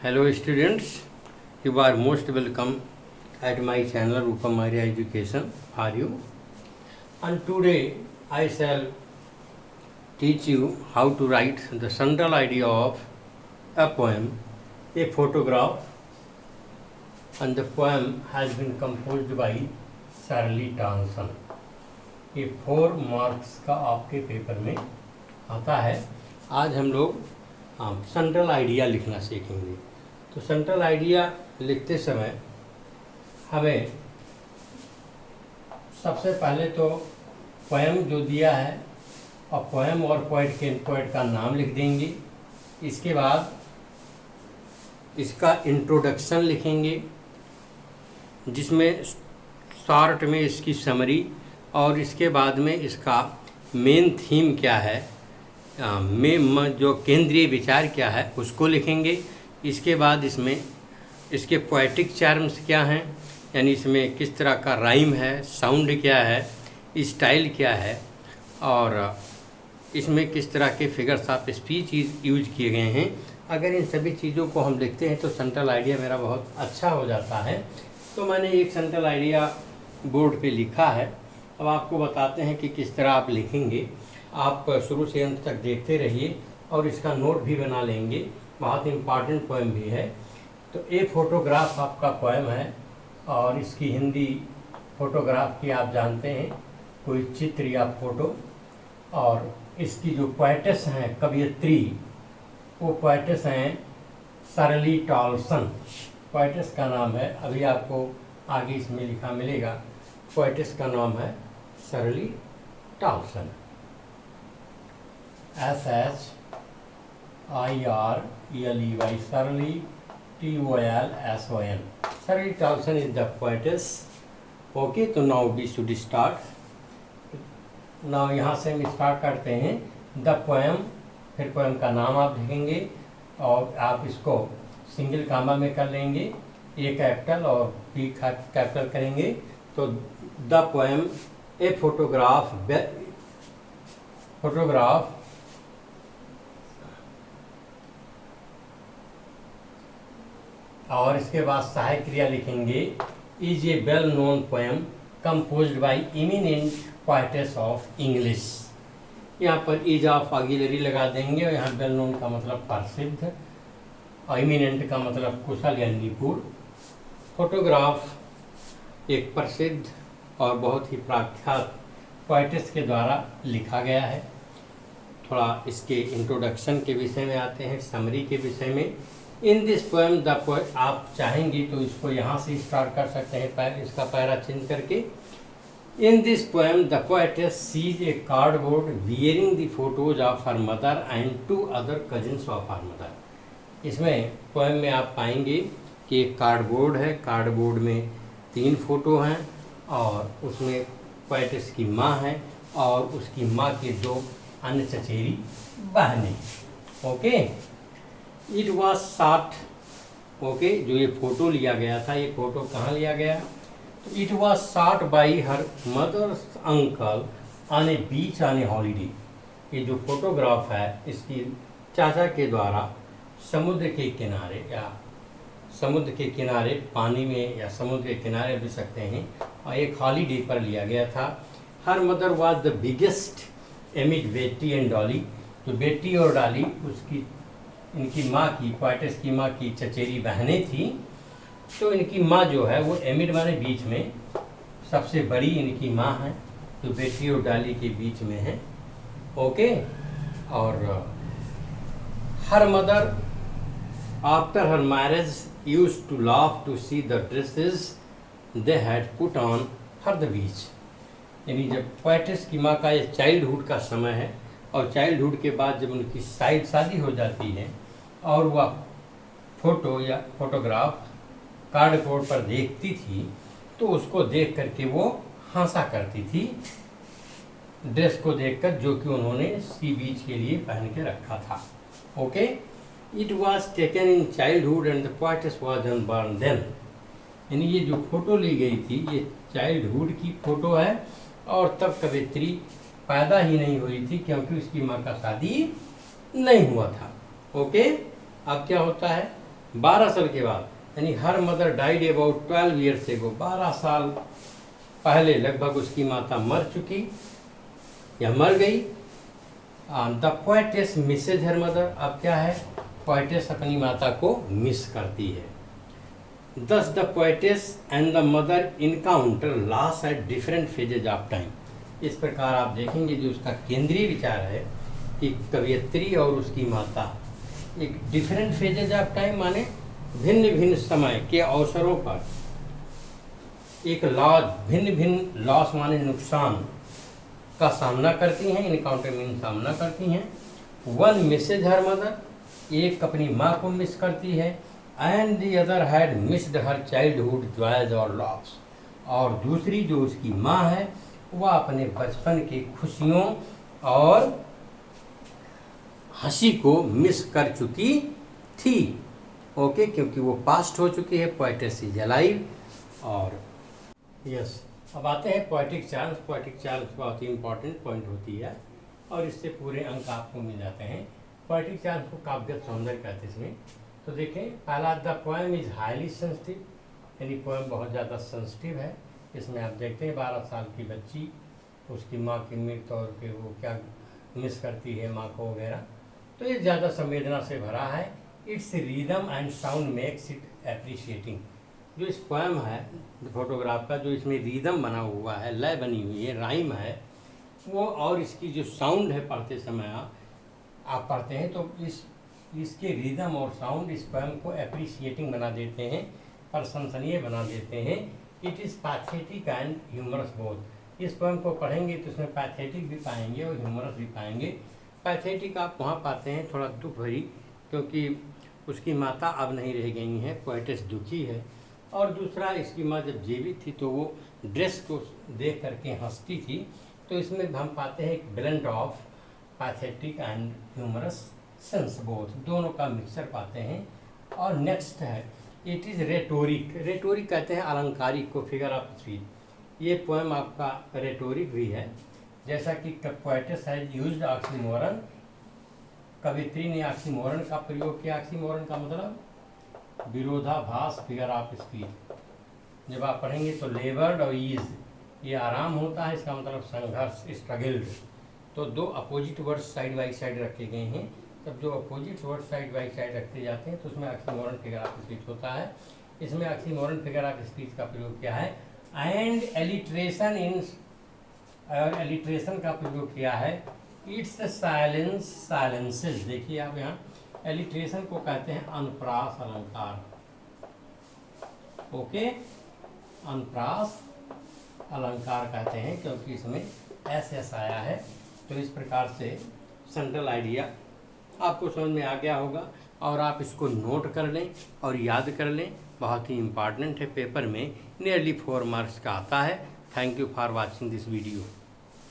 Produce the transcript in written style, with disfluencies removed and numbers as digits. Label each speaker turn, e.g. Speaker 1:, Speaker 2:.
Speaker 1: Hello students, you are most welcome at my channel Rupam Arya Education for you. And today I shall teach you how to write the central idea of a poem, a photograph, and the poem has been composed by Shirley Thompson. ये 4 marks का आपके paper में आता है। आज हम लोग central idea लिखना सीखेंगे। तो सेंट्रल आइडिया लिखते समय हमें सबसे पहले तो पोएम जो दिया है और पोएम और पोएट का नाम लिख देंगे। इसके बाद इसका इंट्रोडक्शन लिखेंगे जिसमें शॉर्ट में इसकी समरी और इसके बाद में इसका मेन थीम क्या है, जो केंद्रीय विचार क्या है उसको लिखेंगे। इसके बाद इसमें इसके पोएटिक चार्म्स क्या हैं, यानी इसमें किस तरह का राइम है, साउंड क्या है, स्टाइल क्या है और इसमें किस तरह के फिगर्स ऑफ स्पीच यूज किए गए हैं। अगर इन सभी चीज़ों को हम लिखते हैं तो सेंट्रल आइडिया मेरा बहुत अच्छा हो जाता है। तो मैंने एक सेंट्रल आइडिया बोर्ड पे लिखा है। अब आपको बताते हैं कि किस तरह आप लिखेंगे। आप शुरू से अंत तक देखते रहिए और इसका नोट भी बना लेंगे, बहुत इम्पॉर्टेंट पोएम भी है। तो ए फोटोग्राफ आपका पोएम है और इसकी हिंदी फोटोग्राफ की आप जानते हैं, कोई चित्र या फोटो। और इसकी जो पोएटेस हैं कवयित्री, वो पोएटेस हैं शर्ली टॉल्सन। पोएटेस का नाम है, अभी आपको आगे इसमें लिखा मिलेगा, पोएटेस का नाम है Shirley Toulson. SHIRLEY, Shirley TOLSON. Shirley Thompson is the poetess. Okay, तो now we should start. Now यहाँ से हम स्टार्ट करते हैं। द पोएम, फिर पोएम का नाम आप लिखेंगे और आप इसको सिंगल कामा में कर लेंगे, ए कैपिटल और पी कैपिटल करेंगे। तो द पोएम ए फोटोग्राफ और इसके बाद सहायक क्रिया लिखेंगे, is a well known poem composed by eminent poetess of English. यहाँ पर इज ऑफ ऑक्सिलरी लगा देंगे और यहाँ वेल नोन का मतलब प्रसिद्ध और इमिनेंट का मतलब कुशल या निपुण। फोटोग्राफ एक प्रसिद्ध और बहुत ही प्रख्यात पोएटेस के द्वारा लिखा गया है। थोड़ा इसके इंट्रोडक्शन के विषय में आते हैं, समरी के विषय में। इन दिस पोएम द पोएट, आप चाहेंगे तो इसको यहाँ से स्टार्ट कर सकते हैं, इसका पैरा चेंज करके। In this poem the poetess sees a cardboard wearing the photos of her mother and 2 other cousins of her mother. इसमें पोएम में आप पाएंगे कि एक कार्डबोर्ड है, कार्डबोर्ड में 3 फोटो हैं और उसमें पोएटेस की माँ है और उसकी माँ के 2 अन्य चचेरी बहनें। Okay, it was shot, okay, जो ये फोटो लिया गया था, ये फोटो कहाँ लिया गया? तो it was shot by her mother's uncle on a beach on a holiday. ये जो फोटोग्राफ है इसकी चाचा के द्वारा समुद्र के किनारे या समुद्र के किनारे पानी में या समुद्र के किनारे भी सकते हैं और एक हॉलीडे पर लिया गया था। Her mother was the biggest एमिड बेटी एंड डॉली। जो बेटी और डॉली उसकी इनकी माँ की, पोएटेस की माँ की चचेरी बहनें थी। तो इनकी माँ जो है वो एमिड माने बीच में, सबसे बड़ी इनकी माँ है जो बेटी और डॉली के बीच में है। ओके, और her mother after her marriage used to laugh to see the dresses they had put on for the beach. यानी जब पोएटेस की माँ का ये चाइल्डहुड का समय है और चाइल्डहुड के बाद जब उनकी शादी हो जाती है और वह फोटो या फोटोग्राफ कार्डबोर्ड पर देखती थी तो उसको देख करके वो हंसा करती थी, ड्रेस को देखकर जो कि उन्होंने सी बीच के लिए पहन के रखा था। Okay, it was taken in childhood and the poetess was unborn then. यानी ये जो फोटो ली गई थी ये चाइल्डहुड की फोटो है और तब कवयित्री पैदा ही नहीं हुई थी क्योंकि उसकी माँ का शादी नहीं हुआ था। ओके, अब क्या होता है, 12 साल के बाद, यानी her mother died about 12 years ago, 12 साल पहले लगभग उसकी माता मर चुकी या मर गई। The poetess misses her mother, अब क्या है, पोएटेस अपनी माता को मिस करती है। Thus the poetess and the mother encounter loss at different phases of time। इस प्रकार आप देखेंगे जो उसका केंद्रीय विचार है कि कवयित्री और उसकी माता एक डिफरेंट फेजेज ऑफ टाइम माने भिन्न भिन्न समय के अवसरों पर एक लॉस, भिन्न भिन्न लॉस माने नुकसान का सामना करती हैं, इनकाउंटर मीन सामना करती हैं। वन मिसेज हर मदर, एक अपनी माँ को मिस करती है, and the other had missed her childhood joys और लॉस, और दूसरी जो उसकी माँ है वह अपने बचपन की खुशियों और हंसी को मिस कर चुकी थी। ओके, क्योंकि वो पास्ट हो चुकी है, पोएटेस इज अलाइव। और यस, अब आते हैं पोएटिक चार्म्स। पोएटिक चार्म्स बहुत ही इंपॉर्टेंट पॉइंट होती है और इससे पूरे अंक आपको मिल जाते हैं। पोएटिक चार्म्स को काव्य सौंदर्य कहते हैं इसमें। तो देखें, पहला the poem is highly sensitive, यानी पोएम बहुत ज़्यादा सेंसिटिव है। इसमें आप देखते हैं 12 साल की बच्ची उसकी माँ की मृत्यु और फिर वो क्या मिस करती है माँ को वगैरह, तो ये ज़्यादा संवेदना से भरा है। It's rhythm and sound makes it appreciating. जो इस पोएम है फोटोग्राफ का, जो इसमें रिदम बना हुआ है, लय बनी हुई है, राइम है वो, और इसकी जो साउंड है पढ़ते समय आप पढ़ते हैं तो इसके रिदम और साउंड इस पोएम को एप्रिशिएटिंग बना देते हैं, प्रशंसनीय बना देते हैं। It is pathetic and humorous both. इस पोएम को पढ़ेंगे तो इसमें पैथेटिक भी पाएंगे और ह्यूमरस भी पाएंगे। पैथेटिक आप वहाँ पाते हैं थोड़ा दुख भरी, क्योंकि उसकी माता अब नहीं रह गई हैं, पोएटेस दुखी है। और दूसरा, इसकी माँ जब जीवित थी तो वो ड्रेस को देख करके हंसती थी। तो इसमें हम पाते हैं एक blend of pathetic and humorous sense, both, दोनों का मिक्सचर पाते हैं। और नेक्स्ट है इट इज़ रेटोरिक। रेटोरिक कहते हैं अलंकारिक को, फिगर ऑफ स्पीच। ये पोएम आपका रेटोरिक भी है, जैसा कि पोएटेस हैज यूज्ड ऑक्सीमोरन, कवित्री ने ऑक्सीमोरन का प्रयोग किया। ऑक्सीमोरन का मतलब विरोधाभास, फिगर ऑफ स्पीच। जब आप पढ़ेंगे तो लेबर्ड और ईज, ये आराम होता है, इसका मतलब संघर्ष, स्ट्रगल्ड। तो दो opposite words side by side रखे गए हैं। तब जो opposite ward side by side रखते जाते हैं तो उसमें ऑक्सीमोरन फिगर ऑफ स्पीच होता है। इसमें ऑक्सीमोरन फिगर ऑफ स्पीच का प्रयोग किया है। एंड एलिट्रेशन इन, एलिट्रेशन का प्रयोग किया है। It's silence silences. देखिए आप यहाँ एलिट्रेशन को कहते हैं अनुप्रास अलंकार। ओके, अनुप्रास अलंकार कहते हैं क्योंकि इसमें एस आया है। तो इस प्रकार से सेंट्रल आइडिया आपको समझ में आ गया होगा और आप इसको नोट कर लें और याद कर लें। बहुत ही इम्पॉर्टेंट है, पेपर में नियरली 4 मार्क्स का आता है। Thank you for watching this video.